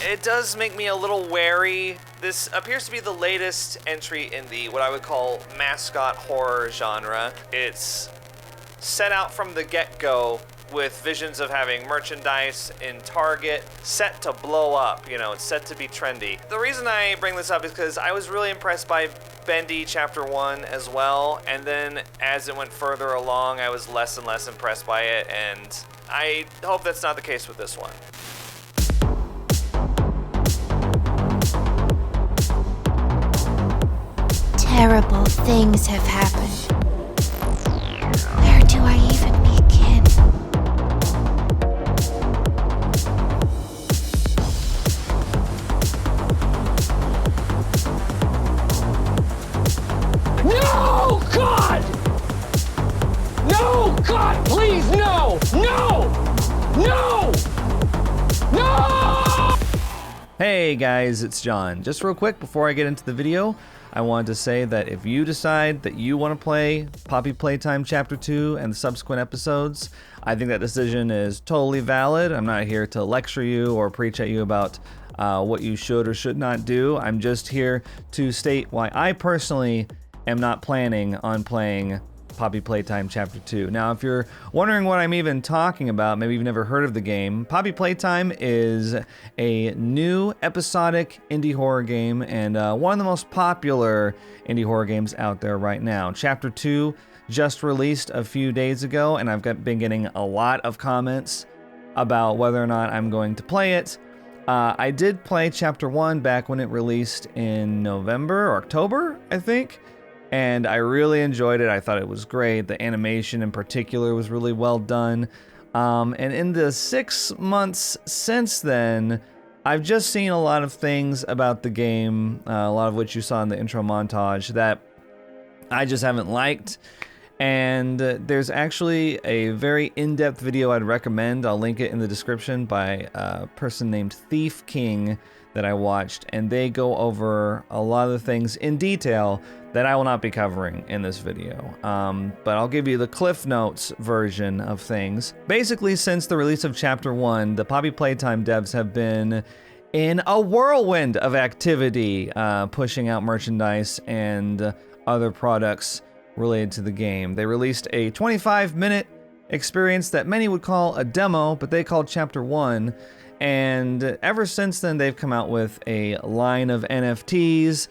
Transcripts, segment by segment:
it does make me a little wary. This appears to be the latest entry in the what I would call mascot horror genre. It's set out from the get-go with visions of having merchandise in Target set to blow up. You know, it's set to be trendy. The reason I bring this up is because I was really impressed by Bendy Chapter 1 as well, and then as it went further along, I was less and less impressed by it, and I hope that's not the case with this one. Terrible things have happened. Where do I even begin? No, God! No, God, please, no! No! No! No! Hey guys, it's John. Just real quick before I get into the video, I wanted to say that if you decide that you want to play Poppy Playtime Chapter 2 and the subsequent episodes, I think that decision is totally valid. I'm not here to lecture you or preach at you about what you should or should not do. I'm just here to state why I personally am not planning on playing Poppy Playtime Chapter 2. Now, if you're wondering what I'm even talking about, maybe you've never heard of the game, Poppy Playtime is a new episodic indie horror game and one of the most popular indie horror games out there right now. Chapter 2 just released a few days ago, and I've been getting a lot of comments about whether or not I'm going to play it. I did play Chapter 1 back when it released in November or October, I think. And I really enjoyed it. I thought it was great. The animation in particular was really well done. And in the 6 months since then, I've just seen a lot of things about the game, a lot of which you saw in the intro montage, that I just haven't liked. And there's actually a very in-depth video I'd recommend. I'll link it in the description by a person named Thief King that I watched, and they go over a lot of the things in detail that I will not be covering in this video. But I'll give you the Cliff Notes version of things. Basically, since the release of Chapter 1, the Poppy Playtime devs have been in a whirlwind of activity, pushing out merchandise and other products related to the game. They released a 25-minute experience that many would call a demo, but they called Chapter 1. And ever since then, they've come out with a line of NFTs.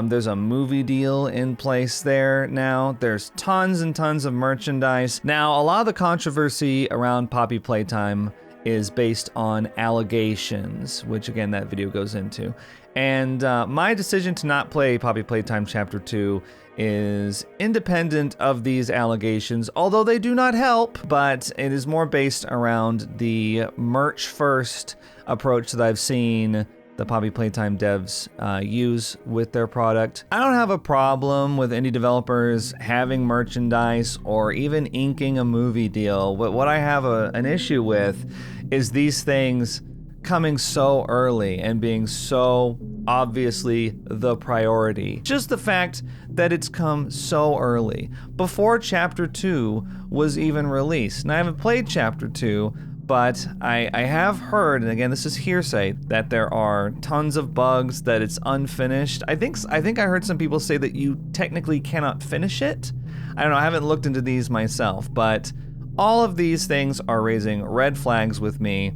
There's a movie deal in place there now. There's tons and tons of merchandise. Now, a lot of the controversy around Poppy Playtime is based on allegations, which again, that video goes into. And my decision to not play Poppy Playtime Chapter 2 is independent of these allegations, although they do not help, but it is more based around the merch first approach that I've seen the Poppy Playtime devs use with their product. I don't have a problem with indie developers having merchandise or even inking a movie deal, but what I have an issue with is these things coming so early and being so obviously the priority. Just the fact that it's come so early, before Chapter 2 was even released. And I haven't played Chapter 2, but I have heard, and again, this is hearsay, that there are tons of bugs, that it's unfinished. I think I heard some people say that you technically cannot finish it. I don't know, I haven't looked into these myself, but all of these things are raising red flags with me.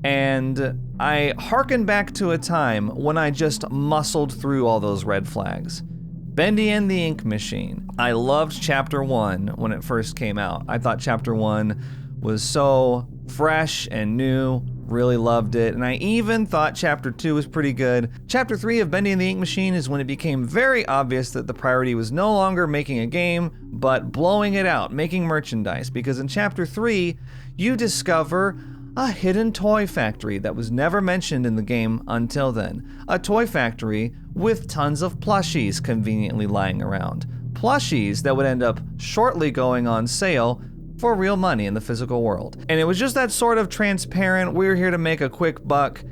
And I hearken back to a time when I just muscled through all those red flags. Bendy and the Ink Machine. I loved Chapter 1 when it first came out. I thought Chapter 1 was so fresh and new, really loved it, and I even thought Chapter 2 was pretty good. Chapter 3 of Bendy and the Ink Machine is when it became very obvious that the priority was no longer making a game, but blowing it out, making merchandise, because in Chapter 3, you discover a hidden toy factory that was never mentioned in the game until then. A toy factory with tons of plushies conveniently lying around. Plushies that would end up shortly going on sale for real money in the physical world. And it was just that sort of transparent, we're here to make a quick buck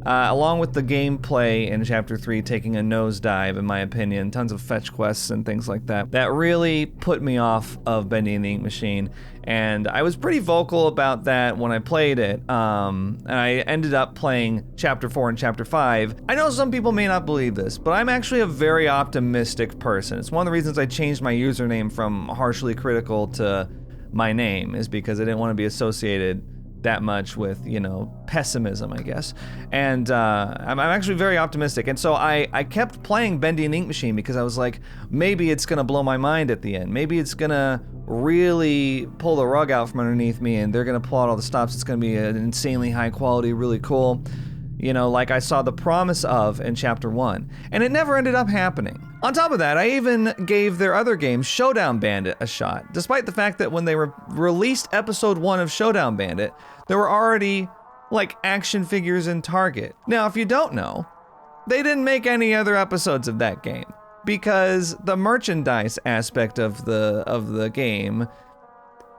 along with the gameplay in Chapter 3 taking a nosedive, in my opinion, tons of fetch quests and things like that, that really put me off of Bendy and the Ink Machine. And I was pretty vocal about that when I played it, and I ended up playing Chapter 4 and Chapter 5. I know some people may not believe this, but I'm actually a very optimistic person. It's one of the reasons I changed my username from Harshly Critical to my name, is because I didn't want to be associated that much with, you know, pessimism, I guess. And I'm actually very optimistic. And so I kept playing Bendy and Ink Machine because I was like, maybe it's gonna blow my mind at the end. Maybe it's gonna really pull the rug out from underneath me and they're gonna pull out all the stops. It's gonna be an insanely high quality, really cool, you know, like I saw the promise of in Chapter 1. And it never ended up happening. On top of that, I even gave their other game, Showdown Bandit, a shot, despite the fact that when they released Episode 1 of Showdown Bandit, there were already, like, action figures in Target. Now, if you don't know, they didn't make any other episodes of that game, because the merchandise aspect of the game,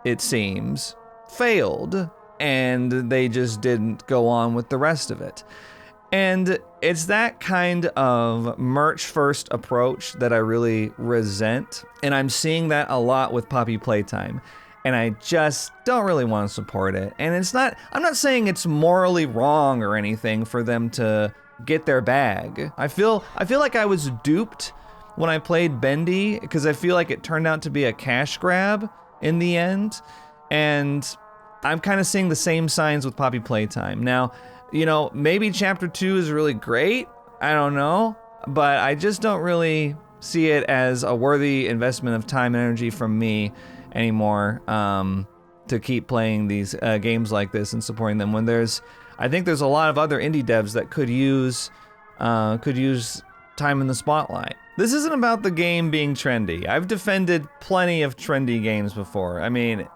it seems, failed, and they just didn't go on with the rest of it. And it's that kind of merch-first approach that I really resent, and I'm seeing that a lot with Poppy Playtime, and I just don't really want to support it. And it's not, I'm not saying it's morally wrong or anything for them to get their bag. I feel like I was duped when I played Bendy, because I feel like it turned out to be a cash grab in the end, and I'm kind of seeing the same signs with Poppy Playtime. Now, you know, maybe Chapter 2 is really great, I don't know, but I just don't really see it as a worthy investment of time and energy from me anymore, to keep playing these games like this and supporting them, when I think there's a lot of other indie devs that could use time in the spotlight. This isn't about the game being trendy. I've defended plenty of trendy games before. I mean,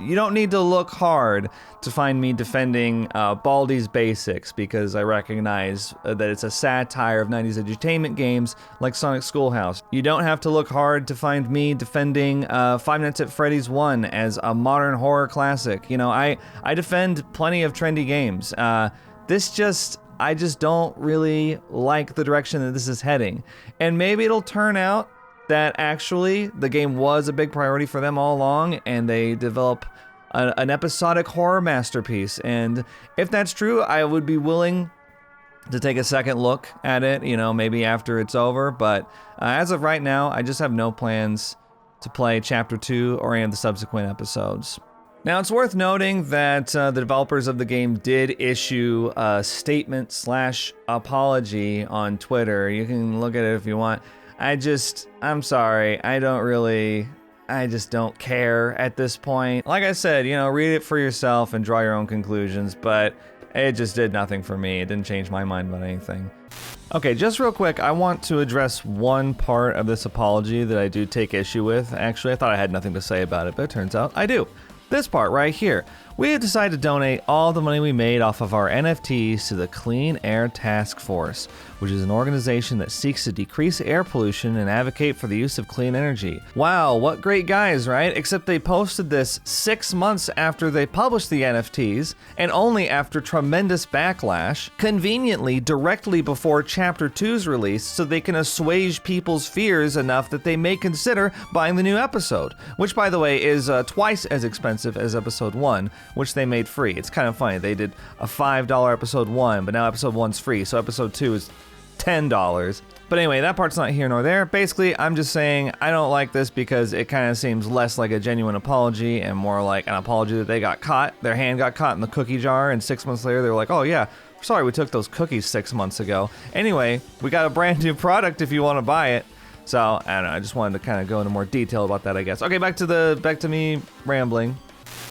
you don't need to look hard to find me defending Baldi's Basics, because I recognize that it's a satire of 90s edutainment games like Sonic Schoolhouse. You don't have to look hard to find me defending Five Nights at Freddy's 1 as a modern horror classic. You know, I defend plenty of trendy games. I just don't really like the direction that this is heading. And maybe it'll turn out that actually the game was a big priority for them all along, and they develop an episodic horror masterpiece. And if that's true, I would be willing to take a second look at it, you know, maybe after it's over. But as of right now, I just have no plans to play Chapter 2 or any of the subsequent episodes. Now, it's worth noting that the developers of the game did issue a statement/apology on Twitter. You can look at it if you want. I'm sorry, I just don't care at this point. Like I said, you know, read it for yourself and draw your own conclusions, but it just did nothing for me. It didn't change my mind about anything. Okay, just real quick, I want to address one part of this apology that I do take issue with. Actually, I thought I had nothing to say about it, but it turns out I do. This part right here. We have decided to donate all the money we made off of our NFTs to the Clean Air Task Force, which is an organization that seeks to decrease air pollution and advocate for the use of clean energy. Wow, what great guys, right? Except they posted this 6 months after they published the NFTs, and only after tremendous backlash, conveniently directly before Chapter 2's release, so they can assuage people's fears enough that they may consider buying the new episode, which, by the way, is twice as expensive as Episode 1, which they made free. It's kind of funny. They did a $5 Episode 1, but now Episode 1's free, so Episode 2 is $10. But anyway, that part's not here nor there. Basically, I'm just saying I don't like this because it kind of seems less like a genuine apology and more like an apology that they got caught. Their hand got caught in the cookie jar, and 6 months later they were like, oh yeah, sorry we took those cookies 6 months ago. Anyway, we got a brand new product if you want to buy it. So, I don't know, I just wanted to kind of go into more detail about that, I guess. Okay, back to me rambling.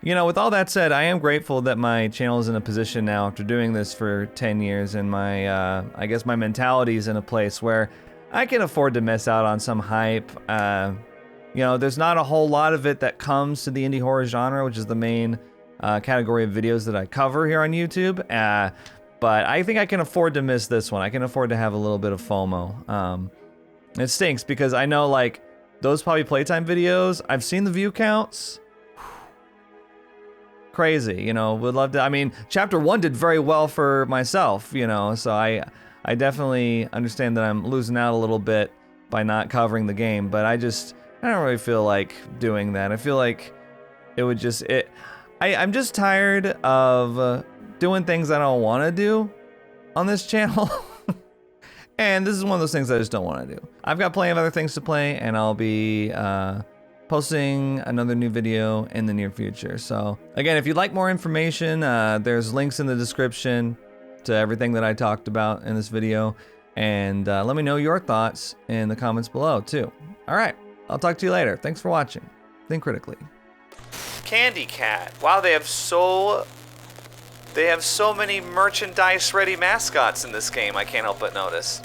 You know, with all that said, I am grateful that my channel is in a position now after doing this for 10 years, and my, I guess my mentality is in a place where I can afford to miss out on some hype. You know, there's not a whole lot of it that comes to the indie horror genre, which is the main category of videos that I cover here on YouTube. But I think I can afford to miss this one. I can afford to have a little bit of FOMO. It stinks because I know, like, those Poppy Playtime videos, I've seen the view counts. crazy. You know, would love to. I mean, chapter 1 did very well for myself. You know, so I definitely understand that I'm losing out a little bit by not covering the game. But I don't really feel like doing that. I feel like it would just I'm just tired of doing things I don't want to do on this channel. And this is one of those things I just don't want to do. I've got plenty of other things to play, and I'll be posting another new video in the near future. So again, if you'd like more information, there's links in the description to everything that I talked about in this video. And let me know your thoughts in the comments below too. All right, I'll talk to you later. Thanks for watching. Think critically. Candy Cat. Wow, they have so many merchandise-ready mascots in this game. I can't help but notice.